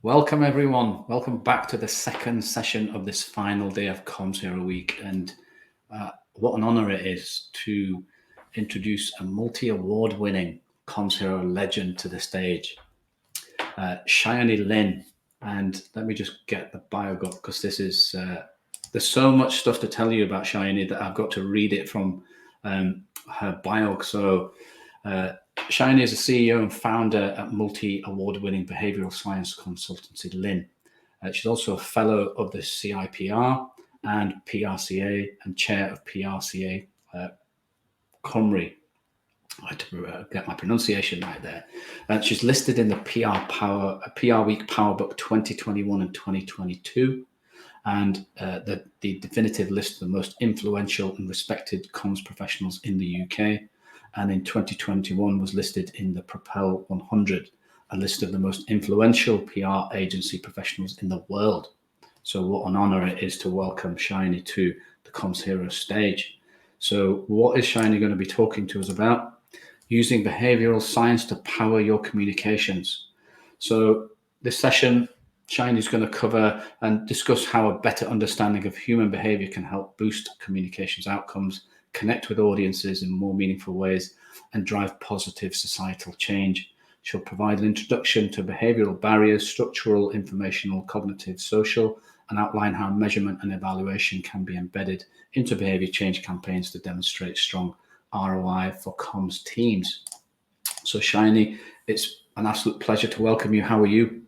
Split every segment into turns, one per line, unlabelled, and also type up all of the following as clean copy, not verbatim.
Welcome, everyone. Welcome back to the second session of this final day of commsHERO Week. And what an honor it is to introduce a multi-award winning commsHERO legend to the stage, Shayoni Lynn. And let me just get the bio up because there's so much stuff to tell you about Shayoni that I've got to read it from her bio. So Shayoni is a CEO and founder at multi-award-winning behavioural science consultancy Lynn. She's also a fellow of the CIPR and PRCA and chair of PRCA Cymru. I had to get my pronunciation right there. She's listed in the PR Week Power Book 2021 and 2022, and the definitive list of the most influential and respected comms professionals in the UK. And in 2021 was listed in the Propel 100, a list of the most influential PR agency professionals in the world. So what an honor it is to welcome Shayoni to the commsHERO stage. So what is Shayoni going to be talking to us about? Using behavioural science to power your communications. So this session, Shayoni is going to cover and discuss how a better understanding of human behaviour can help boost communications outcomes, connect with audiences in more meaningful ways, and drive positive societal change. She'll provide an introduction to behavioural barriers, structural, informational, cognitive, social, and outline how measurement and evaluation can be embedded into behaviour change campaigns to demonstrate strong ROI for comms teams. So Shayoni, it's an absolute pleasure to welcome you. How are you?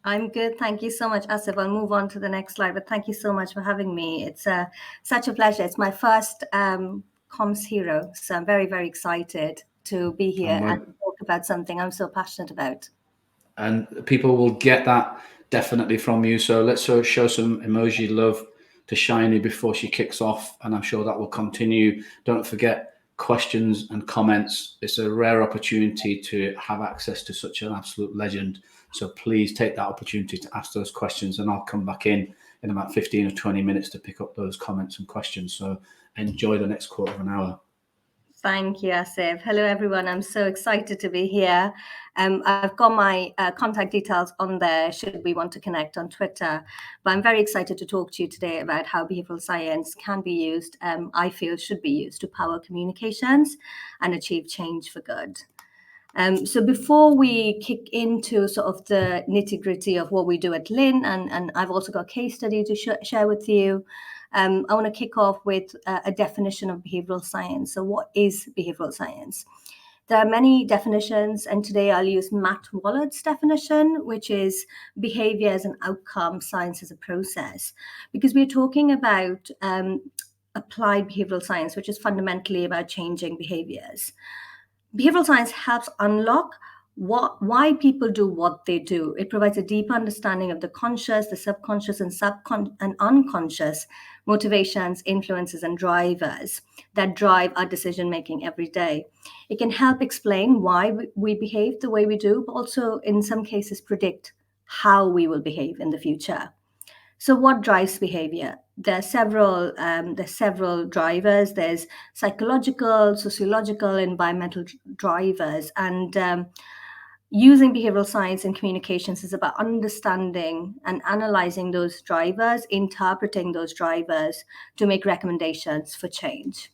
I'm good. Thank you so much, Asif. I'll move on to the next slide, but thank you so much for having me. It's such a pleasure. It's my first commsHERO, so I'm very, very excited to be here and talk about something I'm so passionate about.
And people will get that definitely from you. So let's show some emoji love to Shayoni before she kicks off, and I'm sure that will continue. Don't forget questions and comments. It's a rare opportunity to have access to such an absolute legend. So please take that opportunity to ask those questions, and I'll come back in about 15 or 20 minutes to pick up those comments and questions. So enjoy the next quarter of an hour.
Thank you, Asif. Hello, everyone. I'm so excited to be here. I've got my contact details on there should we want to connect on Twitter. But I'm very excited to talk to you today about how behavioral science can be used, I feel should be used to power communications and achieve change for good. So before we kick into sort of the nitty-gritty of what we do at Lynn, and I've also got a case study to share with you, I want to kick off with a definition of behavioral science. So what is behavioral science? There are many definitions, and today I'll use Matt Wallard's definition, which is behavior as an outcome, science as a process, because we're talking about applied behavioral science, which is fundamentally about changing behaviors. Behavioral science helps unlock why people do what they do. It provides a deep understanding of the conscious, the subconscious, and unconscious motivations, influences, and drivers that drive our decision making every day. It can help explain why we behave the way we do, but also in some cases predict how we will behave in the future. So what drives behavior? There are several drivers. There's psychological, sociological, environmental drivers. And using behavioral science in communications is about understanding and analyzing those drivers, interpreting those drivers to make recommendations for change.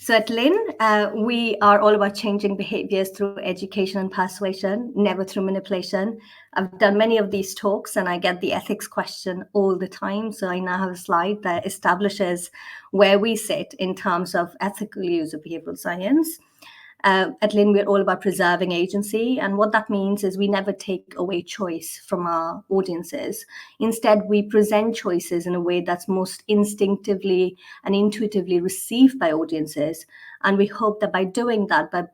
So at Lynn, we are all about changing behaviors through education and persuasion, never through manipulation. I've done many of these talks and I get the ethics question all the time. So I now have a slide that establishes where we sit in terms of ethical use of behavioral science. At Lynn, we're all about preserving agency. And what that means is we never take away choice from our audiences. Instead, we present choices in a way that's most instinctively and intuitively received by audiences. And we hope that by doing that, by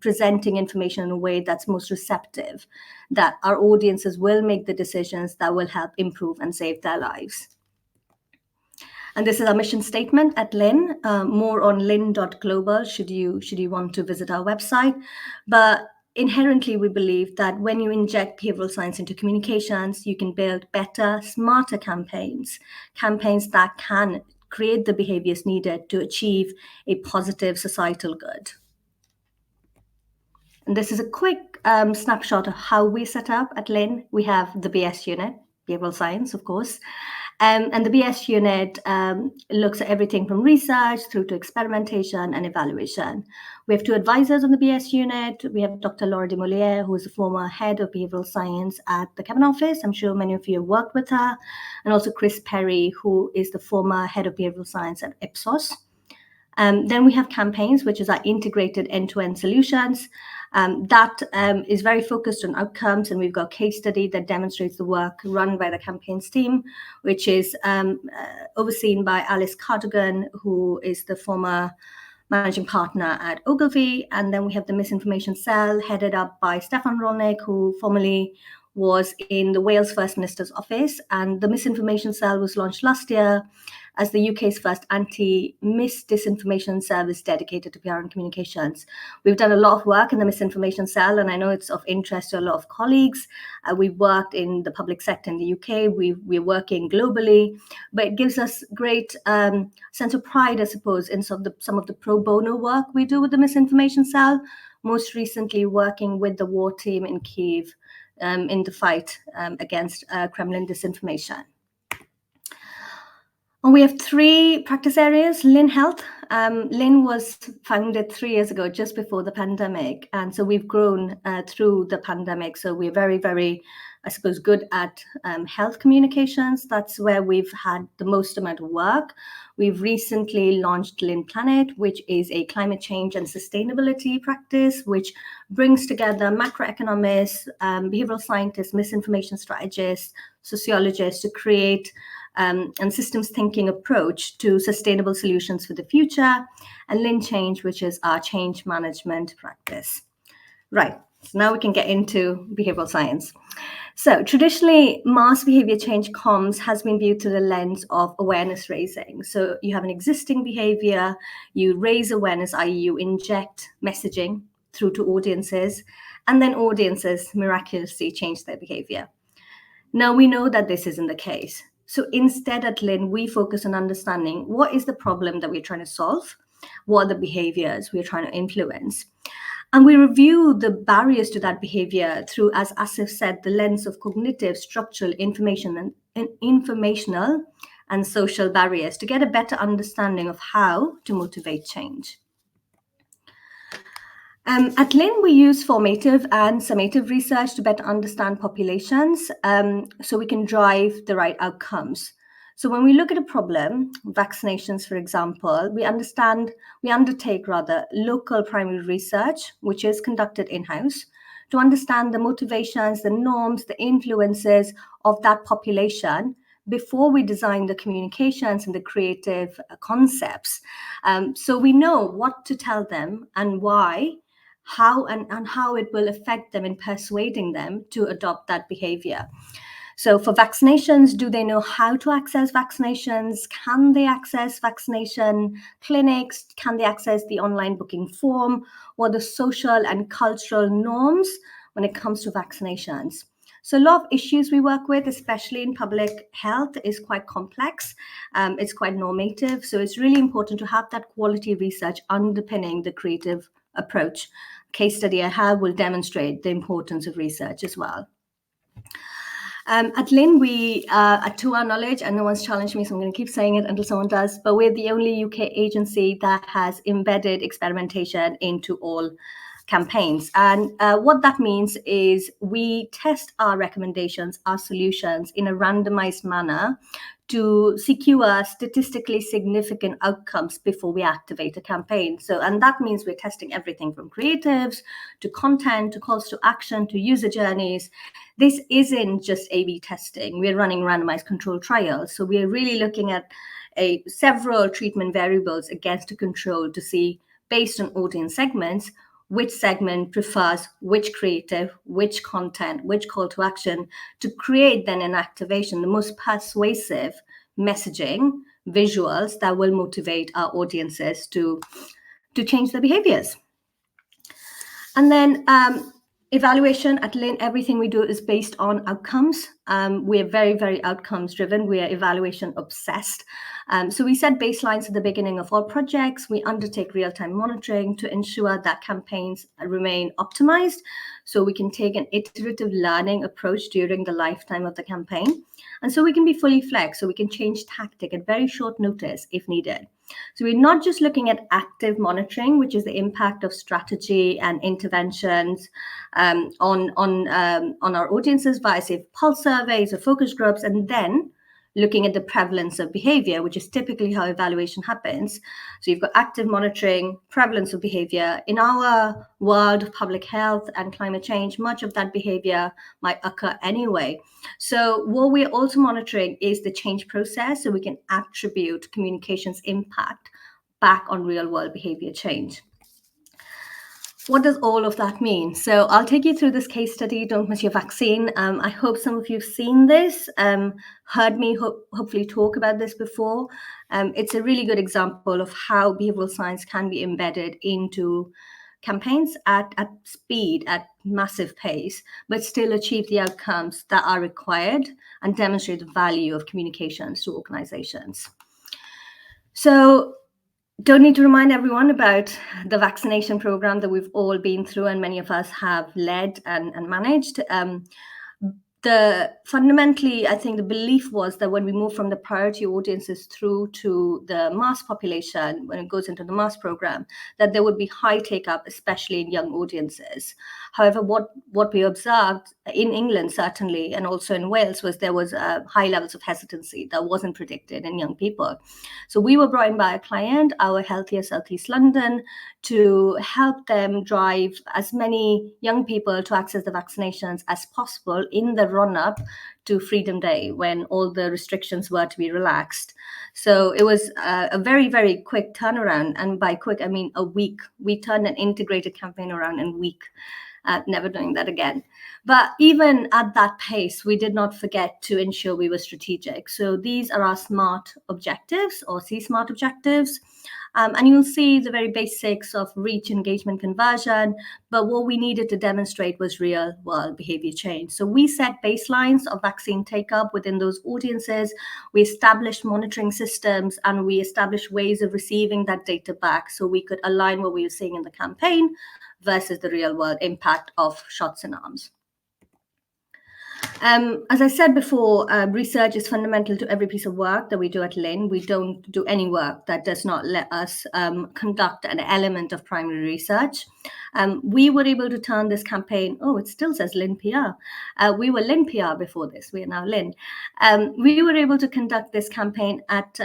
presenting information in a way that's most receptive, that our audiences will make the decisions that will help improve and save their lives. And this is our mission statement at Lynn. More on lynn.global should you want to visit our website. But inherently, we believe that when you inject behavioral science into communications, you can build better, smarter campaigns that can create the behaviors needed to achieve a positive societal good. And this is a quick snapshot of how we set up at Lynn. We have the BS unit, behavioral science, of course. And the BS unit looks at everything from research through to experimentation and evaluation. We have 2 advisors on the BS unit. We have Dr. Laura Demolier, who is the former head of behavioral science at the Cabinet Office. I'm sure many of you have worked with her. And also Chris Perry, who is the former head of behavioral science at Ipsos. Then we have campaigns, which is our integrated end-to-end solutions. That is very focused on outcomes, and we've got a case study that demonstrates the work run by the campaigns team, which is overseen by Alice Cardigan, who is the former managing partner at Ogilvy. And then we have the misinformation cell headed up by Stefan Rolnick, who formerly was in the Wales First Minister's office. And the misinformation cell was launched last year as the UK's first anti-disinformation service dedicated to PR and communications. We've done a lot of work in the misinformation cell, and I know it's of interest to a lot of colleagues. We've worked in the public sector in the UK, we're working globally, but it gives us great sense of pride, I suppose, in some of the pro bono work we do with the misinformation cell, most recently working with the war team in Kyiv in the fight against Kremlin disinformation. And we have 3 practice areas. Lynn Health. Lynn was founded 3 years ago, just before the pandemic. And so we've grown through the pandemic. So we're very, very, I suppose, good at health communications. That's where we've had the most amount of work. We've recently launched Lynn Planet, which is a climate change and sustainability practice, which brings together macroeconomists, behavioral scientists, misinformation strategists, sociologists to create and systems thinking approach to sustainable solutions for the future, and Lynn Change, which is our change management practice. Right, so now we can get into behavioral science. So traditionally, mass behavior change comms has been viewed through the lens of awareness raising. So you have an existing behavior, you raise awareness, i.e. you inject messaging through to audiences, and then audiences miraculously change their behavior. Now we know that this isn't the case. So instead at Lynn, we focus on understanding what is the problem that we're trying to solve, what are the behaviors we're trying to influence. And we review the barriers to that behavior through, as Asif said, the lens of cognitive, structural, informational and social barriers to get a better understanding of how to motivate change. At Lynn, we use formative and summative research to better understand populations so we can drive the right outcomes. So when we look at a problem, vaccinations, for example, we undertake local primary research, which is conducted in-house, to understand the motivations, the norms, the influences of that population before we design the communications and the creative concepts. So we know what to tell them and why, how and how it will affect them in persuading them to adopt that behavior. So for vaccinations, do they know how to access vaccinations? Can they access vaccination clinics? Can they access the online booking form? What are the social and cultural norms when it comes to vaccinations? So a lot of issues we work with, especially in public health, is quite complex. It's quite normative. So it's really important to have that quality research underpinning the creative approach. Case study I have will demonstrate the importance of research as well. At Lynn, we, to our knowledge, and no one's challenged me, so I'm going to keep saying it until someone does, but we're the only UK agency that has embedded experimentation into all campaigns. And what that means is we test our recommendations, our solutions in a randomized manner to secure statistically significant outcomes before we activate a campaign. So, and that means we're testing everything from creatives to content to calls to action to user journeys. This isn't just A/B testing. We're running randomized controlled trials. So we're really looking at several treatment variables against a control to see, based on audience segments, which segment prefers which creative, which content, which call to action to create then an activation, the most persuasive messaging, visuals that will motivate our audiences to change their behaviors. And then evaluation at Lynn, everything we do is based on outcomes. We are very, very outcomes driven. We are evaluation obsessed. So we set baselines at the beginning of all projects. We undertake real-time monitoring to ensure that campaigns remain optimized. so we can take an iterative learning approach during the lifetime of the campaign. And so we can be fully flex, so we can change tactic at very short notice if needed. So we're not just looking at active monitoring, which is the impact of strategy and interventions on our audiences via, say, pulse surveys or focus groups, and then looking at the prevalence of behavior, which is typically how evaluation happens. So you've got active monitoring, prevalence of behavior. In our world of public health and climate change, much of that behavior might occur anyway. So what we're also monitoring is the change process, so we can attribute communications impact back on real world behavior change. What does all of that mean? So I'll take you through this case study, Don't Miss Your Vaccine. I hope some of you have seen this, heard me hopefully talk about this before. It's a really good example of how behavioral science can be embedded into campaigns at speed, at massive pace, but still achieve the outcomes that are required and demonstrate the value of communications to organizations. So don't need to remind everyone about the vaccination program that we've all been through and many of us have led and managed. Fundamentally, I think the belief was that when we move from the priority audiences through to the mass population, when it goes into the mass program, that there would be high take-up, especially in young audiences. However, what we observed in England, certainly, and also in Wales, was there was high levels of hesitancy that wasn't predicted in young people. So we were brought in by a client, our Healthier South East London, to help them drive as many young people to access the vaccinations as possible in the run-up to Freedom Day, when all the restrictions were to be relaxed. So it was a very, very quick turnaround. And by quick, I mean a week. We turned an integrated campaign around in a week. Never doing that again. But even at that pace, we did not forget to ensure we were strategic. So these are our SMART objectives, or C-SMART objectives. And you'll see the very basics of reach, engagement, conversion. But what we needed to demonstrate was real world behavior change. So we set baselines of vaccine take-up within those audiences. We established monitoring systems, and we established ways of receiving that data back so we could align what we were seeing in the campaign versus the real world impact of shots in arms. As I said before, research is fundamental to every piece of work that we do at Lynn. We don't do any work that does not let us conduct an element of primary research. We were able to turn this campaign, it still says Lynn PR. We were Lynn PR before this, we are now Lynn. We were able to conduct this campaign at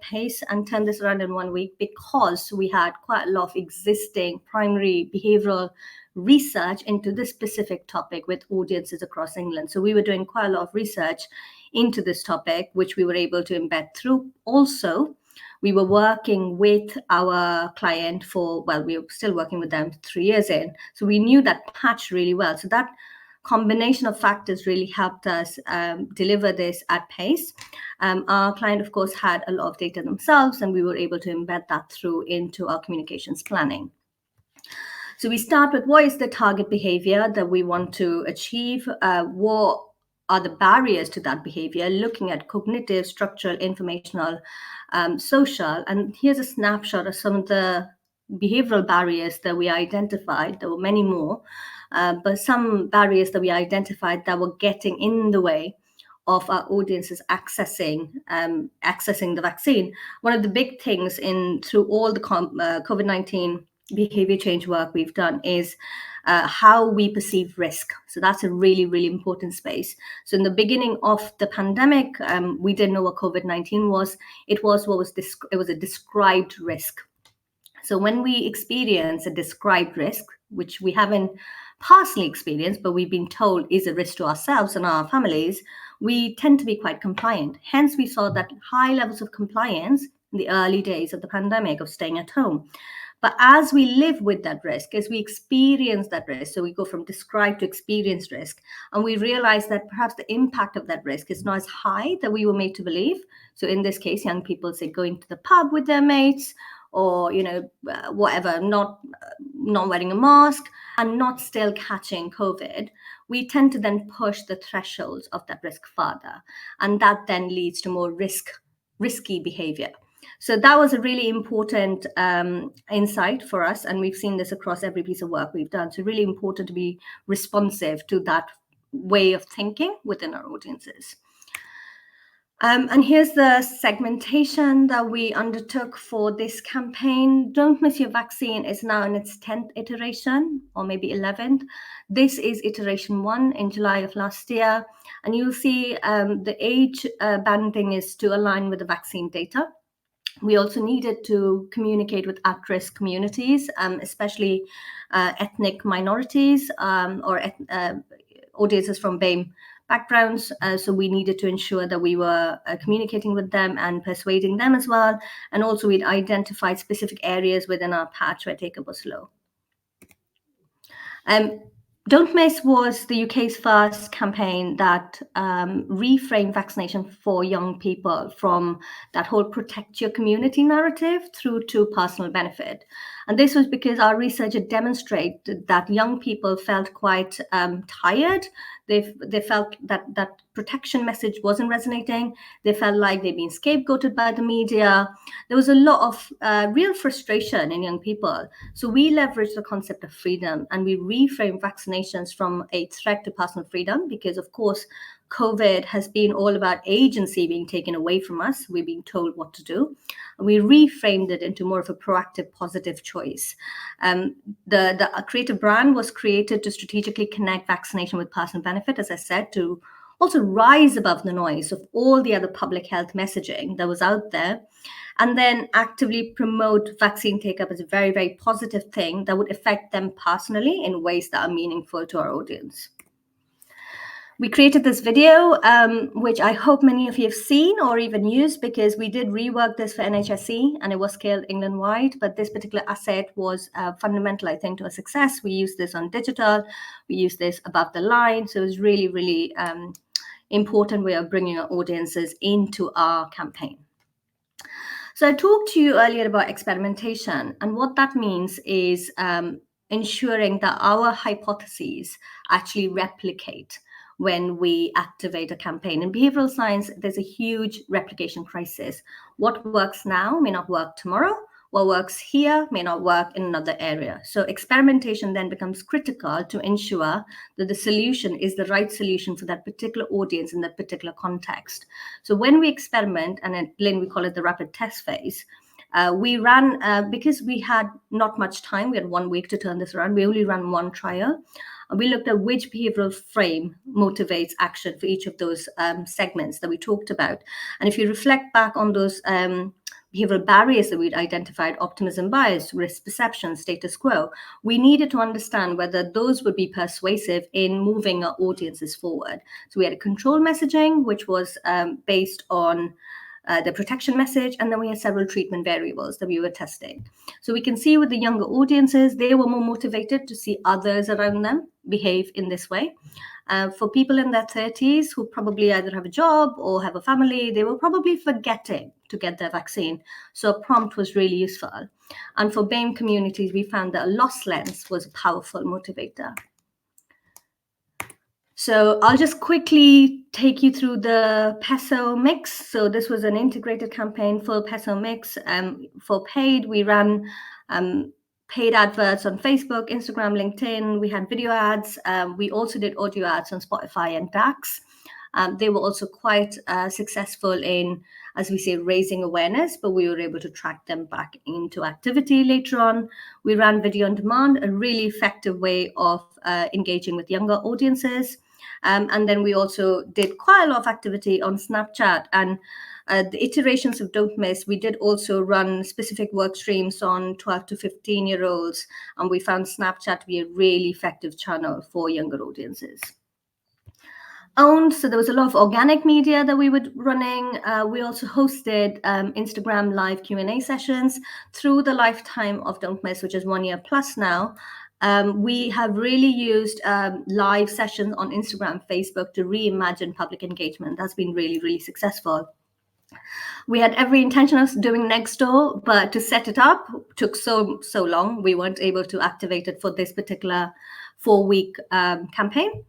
pace and turn this around in 1 week because we had quite a lot of existing primary behavioural research into this specific topic with audiences across England. So we were doing quite a lot of research into this topic, which we were able to embed through. Also, we were working with our client we were still working with them 3 years in. So we knew that patch really well. So that combination of factors really helped us deliver this at pace. Our client, of course, had a lot of data themselves, and we were able to embed that through into our communications planning. So we start with what is the target behavior that we want to achieve? What are the barriers to that behavior? Looking at cognitive, structural, informational, social. And here's a snapshot of some of the behavioral barriers that we identified. There were many more, but some barriers that we identified that were getting in the way of our audiences accessing the vaccine. One of the big things through all the COVID-19 behavior change work we've done is how we perceive risk. So that's a really, really important space. So in the beginning of the pandemic, we didn't know what COVID-19 was. It was a described risk. So when we experience a described risk, which we haven't personally experienced, but we've been told is a risk to ourselves and our families, we tend to be quite compliant. Hence, we saw that high levels of compliance in the early days of the pandemic of staying at home. But as we live with that risk, as we experience that risk, so we go from described to experienced risk, and we realize that perhaps the impact of that risk is not as high that we were made to believe. So in this case, young people say going to the pub with their mates, or whatever, not wearing a mask and not still catching COVID, we tend to then push the thresholds of that risk further, and that then leads to more risky behavior. So that was a really important insight for us. And we've seen this across every piece of work we've done. So really important to be responsive to that way of thinking within our audiences. And here's the segmentation that we undertook for this campaign. Don't Miss Your Vaccine is now in its 10th iteration, or maybe 11th. This is iteration 1 in July of last year. And you'll see the age banding is to align with the vaccine data. We also needed to communicate with at-risk communities, especially ethnic minorities or audiences from BAME backgrounds. So we needed to ensure that we were communicating with them and persuading them as well. And also we'd identified specific areas within our patch where take-up was low. Don't Miss was the UK's first campaign that reframed vaccination for young people from that whole protect your community narrative through to personal benefit. And this was because our research had demonstrated that young people felt quite tired. They felt that protection message wasn't resonating. They felt like they'd been scapegoated by the media. There was a lot of real frustration in young people. So we leveraged the concept of freedom and we reframed vaccinations from a threat to personal freedom because, of course, COVID has been all about agency being taken away from us. We're being told what to do. We reframed it into more of a proactive, positive choice. The creative brand was created to strategically connect vaccination with personal benefit, as I said, to also rise above the noise of all the other public health messaging that was out there, and then actively promote vaccine take-up as a very, very positive thing that would affect them personally in ways that are meaningful to our audience. We created this video, which I hope many of you have seen or even used, because we did rework this for NHSE and it was scaled England-wide, but this particular asset was fundamental, I think, to a success. We used this on digital, we used this above the line, so it was really, really important way of bringing our audiences into our campaign. So I talked to you earlier about experimentation, and what that means is ensuring that our hypotheses actually replicate when we activate a campaign. In behavioral science, there's a huge replication crisis. What works now may not work tomorrow. What works here may not work in another area. So experimentation then becomes critical to ensure that the solution is the right solution for that particular audience in that particular context. So when we experiment, and at Lynn, we call it the rapid test phase, we ran, because we had not much time, we had 1 week to turn this around, we only ran one trial. We looked at which behavioral frame motivates action for each of those segments that we talked about. And if you reflect back on those behavioral barriers that we'd identified, optimism bias, risk perception, status quo, we needed to understand whether those would be persuasive in moving our audiences forward. So we had a control messaging, which was based on the protection message, and then we had several treatment variables that we were testing. So we can see with the younger audiences, they were more motivated to see others around them behave in this way. For people in their 30s who probably either have a job or have a family, they were probably forgetting to get their vaccine. So a prompt was really useful. And for BAME communities, we found that a loss lens was a powerful motivator. So I'll just quickly take you through the PESO mix. So this was an integrated campaign, full PESO mix. For paid, we ran paid adverts on Facebook, Instagram, LinkedIn. We had video ads. We also did audio ads on Spotify and DAX. They were also quite successful in, as we say, raising awareness, but we were able to track them back into activity later on. We ran video on demand, a really effective way of engaging with younger audiences. And then we also did quite a lot of activity on Snapchat, and the iterations of Don't Miss, we did also run specific work streams on 12 to 15-year-olds, and we found Snapchat to be a really effective channel for younger audiences. Owned, so there was a lot of organic media that we were running. We also hosted Instagram live Q&A sessions through the lifetime of Don't Miss, which is 1 year plus now. We have really used live sessions on Instagram, Facebook to reimagine public engagement. That's been really, really successful. We had every intention of doing next door, but to set it up took so long. We weren't able to activate it for this particular 4-week campaign.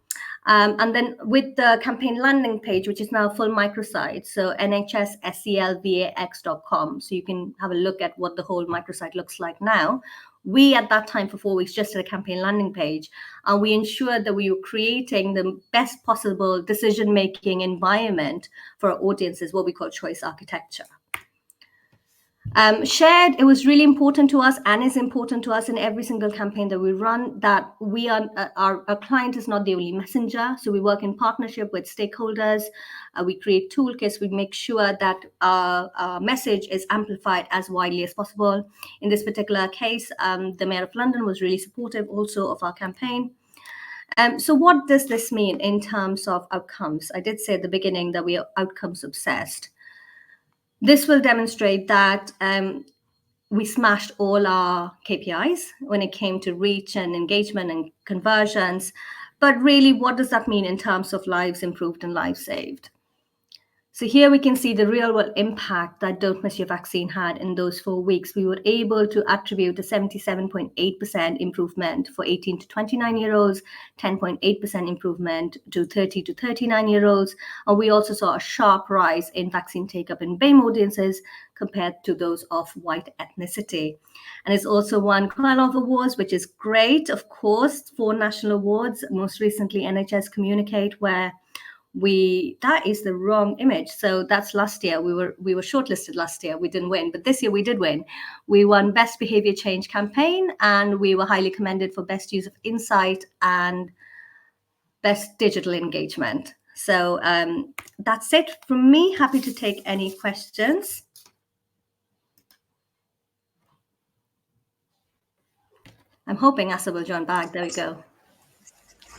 And then with the campaign landing page, which is now full microsite, so nhsselvax.com, so you can have a look at what the whole microsite looks like now. We, at that time, for 4 weeks, just had a campaign landing page, and we ensured that we were creating the best possible decision-making environment for our audiences, what we call choice architecture. Shared, it was really important to us and is important to us in every single campaign that we run, that we are our client is not the only messenger. So we work in partnership with stakeholders. We create toolkits. We make sure that our message is amplified as widely as possible. In this particular case, the Mayor of London was really supportive also of our campaign. So what does this mean in terms of outcomes? I did say at the beginning that we are outcomes obsessed. This will demonstrate that we smashed all our KPIs when it came to reach and engagement and conversions. But really, what does that mean in terms of lives improved and lives saved? So here we can see the real world impact that Don't Miss Your Vaccine had in those 4 weeks. We were able to attribute a 77.8% improvement for 18 to 29-year-olds, 10.8% improvement to 30 to 39-year-olds. And we also saw a sharp rise in vaccine take-up in BAME audiences compared to those of white ethnicity. And it's also won quite a lot of awards, which is great, of course, 4 national awards, most recently NHS Communicate, where that is the wrong image. So that's last year. We were shortlisted last year. We didn't win, but this year we did win. We won Best Behavior Change Campaign, and we were highly commended for Best Use of Insight and Best Digital Engagement. So that's it from me. Happy to take any questions. I'm hoping Asa will join back. There we go.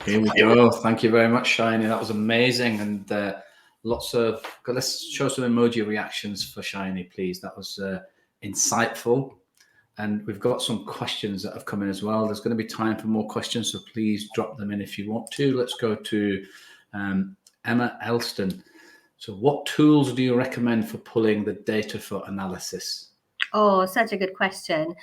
Here we go. Thank you very much, Shayoni. That was amazing, and let's show some emoji reactions for Shayoni, please. That was insightful, and we've got some questions that have come in as well. There's going to be time for more questions, so please drop them in if you want to. Let's go to Emma Elston. So what tools do you recommend for pulling the data for analysis?
Oh, such a good question.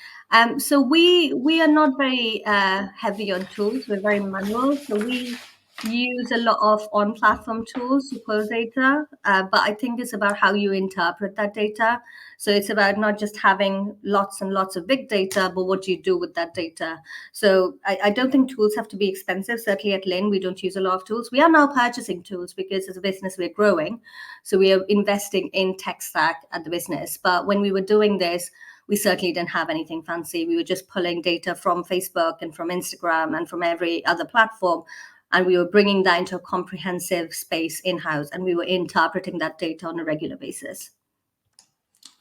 So we are not very heavy on tools. We're very manual. So we use a lot of on-platform tools to pull data, but I think it's about how you interpret that data. So it's about not just having lots and lots of big data, but what do you do with that data? So I don't think tools have to be expensive. Certainly at Lynn, we don't use a lot of tools. We are now purchasing tools because as a business, we're growing. So we are investing in tech stack at the business. But when we were doing this, we certainly didn't have anything fancy. We were just pulling data from Facebook and from Instagram and from every other platform. And we were bringing that into a comprehensive space in-house, and we were interpreting that data on a regular basis.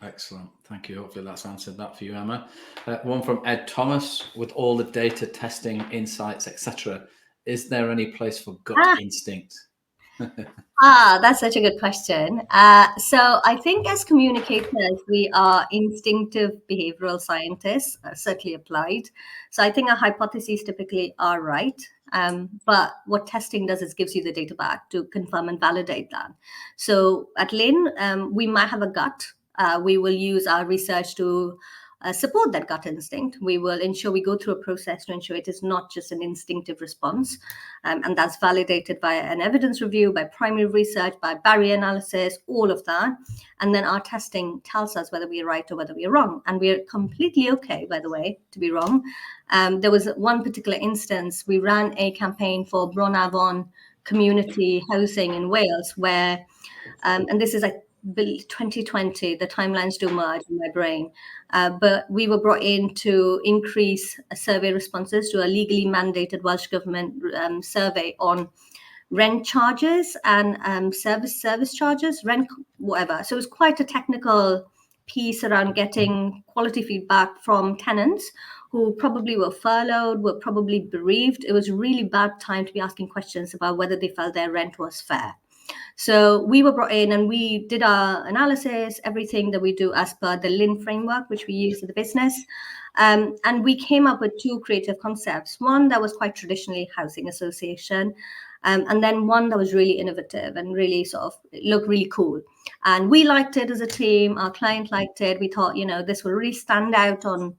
Excellent. Thank you. Hopefully that's answered that for you, Emma. One from Ed Thomas. With all the data testing, insights, etc., is there any place for gut instinct?
That's such a good question. So I think as communicators, we are instinctive behavioral scientists, certainly applied. So I think our hypotheses typically are right. But what testing does is gives you the data back to confirm and validate that. So at Lynn, we might have a gut. We will use our research to support that gut instinct. We will ensure we go through a process to ensure it is not just an instinctive response. And that's validated by an evidence review, by primary research, by barrier analysis, all of that. And then our testing tells us whether we are right or whether we are wrong. And we are completely okay, by the way, to be wrong. There was one particular instance. We ran a campaign for Bron Avon community housing in Wales where, and this is like 2020, the timelines do merge in my brain. But we were brought in to increase survey responses to a legally mandated Welsh Government survey on rent charges and service charges, rent, whatever. So it was quite a technical piece around getting quality feedback from tenants who probably were furloughed, were probably bereaved. It was a really bad time to be asking questions about whether they felt their rent was fair. So we were brought in and we did our analysis, everything that we do as per the Lynn framework, which we use in the business. And we came up with 2 creative concepts. One that was quite traditionally housing association, and then one that was really innovative and really sort of looked really cool. And we liked it as a team. Our client liked it. We thought, this will really stand out on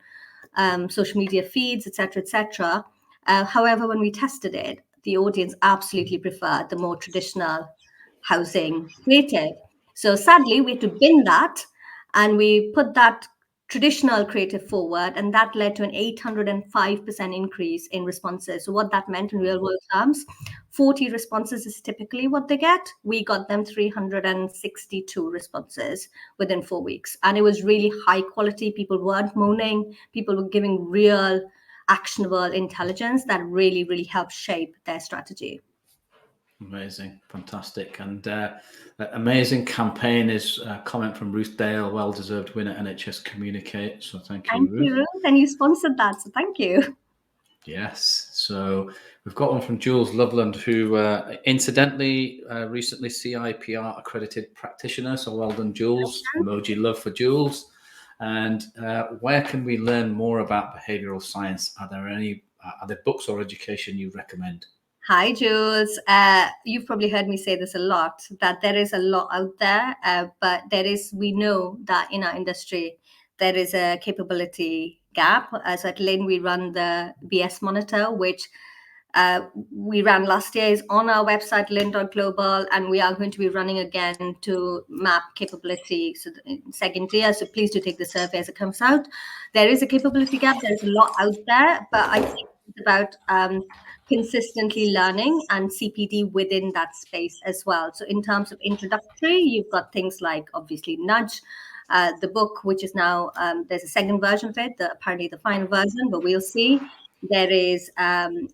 social media feeds, et cetera, et cetera. However, when we tested it, the audience absolutely preferred the more traditional housing creative. So sadly, we had to bin that, and we put that traditional creative forward, and that led to an 805% increase in responses. So what that meant in real world terms, 40 responses is typically what they get. We got them 362 responses within 4 weeks. And it was really high quality. People weren't moaning. People were giving real actionable intelligence that really, really helped shape their strategy.
Amazing, fantastic, and amazing campaign is a comment from Ruth Dale, well-deserved winner NHS Communicate. So thank you, Ruth.
Ruth, and you sponsored that, so thank you.
Yes, so we've got one from Jules Loveland, who incidentally recently CIPR accredited practitioner. So well done, Jules. Emoji love for Jules. And where can we learn more about behavioural science? Are there books or education you recommend?
Hi, Jules. You've probably heard me say this a lot, that there is a lot out there, but we know that in our industry, there is a capability gap. As at Lynn, we run the BS Monitor, which we ran last year, is on our website, lynn.global, and we are going to be running again to map capability in second year. So please do take the survey as it comes out. There is a capability gap. There's a lot out there, but I think it's about consistently learning and CPD within that space as well. So in terms of introductory, you've got things like obviously Nudge, the book, which is now, there's a second version of it, apparently the final version, but we'll see. There is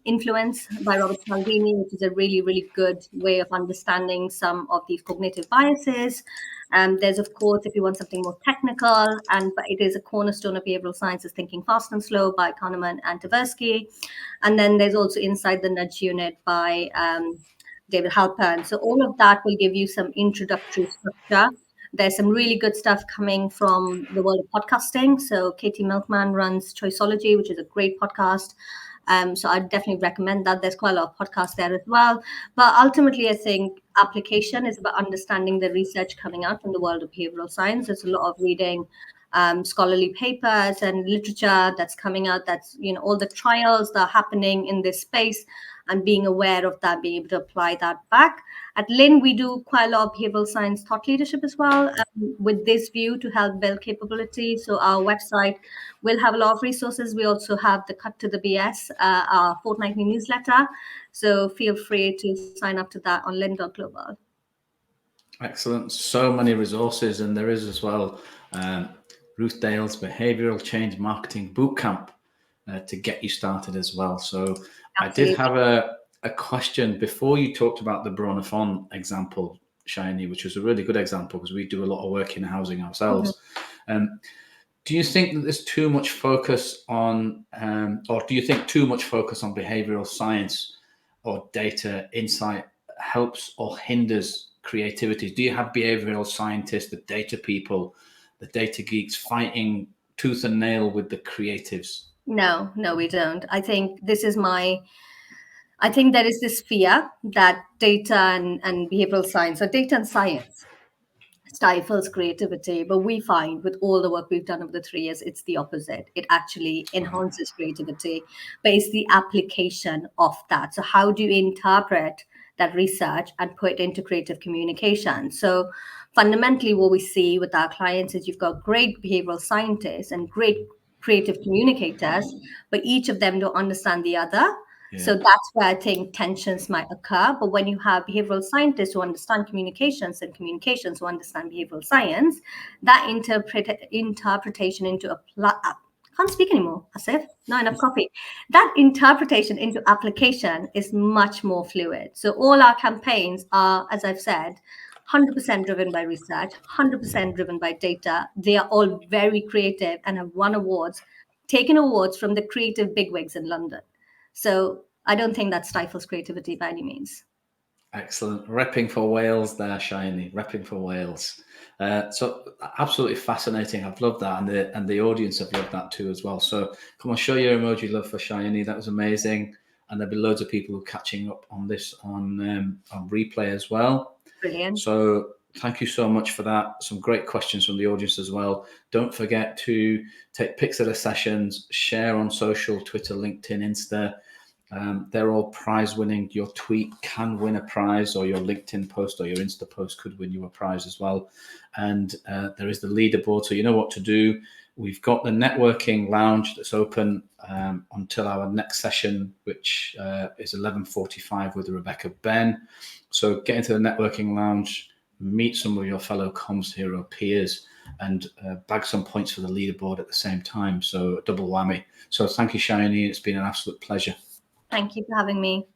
Influence by Robert Cialdini, which is a really, really good way of understanding some of these cognitive biases. There's, of course, if you want something more technical, but it is a cornerstone of behavioral sciences, Thinking Fast and Slow by Kahneman and Tversky. And then there's also Inside the Nudge Unit by David Halpern. So all of that will give you some introductory structure. There's some really good stuff coming from the world of podcasting. So Katie Milkman runs Choiceology, which is a great podcast. So I definitely recommend that. There's quite a lot of podcasts there as well. But ultimately, I think application is about understanding the research coming out from the world of behavioral science. There's a lot of reading scholarly papers and literature that's coming out. That's, all the trials that are happening in this space, and being aware of that, being able to apply that back. At Lynn, we do quite a lot of behavioral science thought leadership as well, with this view to help build capability. So our website will have a lot of resources. We also have the Cut to the BS, our fortnightly newsletter. So feel free to sign up to that on lynn.global.
Excellent. So many resources, and there is as well Ruth Dale's Behavioural Change Marketing Bootcamp to get you started as well. So absolutely. I did have a question before you talked about the Bronafon example, Shayoni, which was a really good example because we do a lot of work in housing ourselves. Mm-hmm. Do you think that there's too much focus on, or do you think too much focus on behavioural science or data insight helps or hinders creativity? Do you have behavioural scientists, the data people, the data geeks fighting tooth and nail with the creatives?
No, we don't. I think there is this fear that data and behavioral science, or data and science, stifles creativity. But we find with all the work we've done over the 3 years, it's the opposite. It actually enhances creativity, but it's the application of that. So how do you interpret that research and put it into creative communication? So fundamentally, what we see with our clients is you've got great behavioral scientists and great creative communicators, but each of them don't understand the other. Yeah. So that's where I think tensions might occur. But when you have behavioral scientists who understand communications and communications who understand behavioral science, that interpretation into can't speak anymore, Asif. Not enough coffee. That interpretation into application is much more fluid. So all our campaigns are, as I've said, 100% driven by research, 100% driven by data. They are all very creative and have won awards, taken awards from the creative bigwigs in London. So I don't think that stifles creativity by any means.
Excellent. Repping for Wales there, Shayoni. Repping for Wales. So absolutely fascinating. I've loved that, and the audience have loved that too as well. So come on, show your emoji love for Shayoni. That was amazing. And there'll be loads of people who are catching up on this on replay as well.
Brilliant.
So thank you so much for that. Some great questions from the audience as well. Don't forget to take pics of the sessions, share on social, Twitter, LinkedIn, Insta. They're all prize winning. Your tweet can win a prize, or your LinkedIn post or your Insta post could win you a prize as well. And there is the leaderboard, so you know what to do. We've got the networking lounge that's open until our next session, which is 11:45 with Rebecca Ben. So get into the networking lounge, meet some of your fellow commsHERO peers, and bag some points for the leaderboard at the same time. So double whammy. So thank you, Shayoni. It's been an absolute pleasure.
Thank you for having me.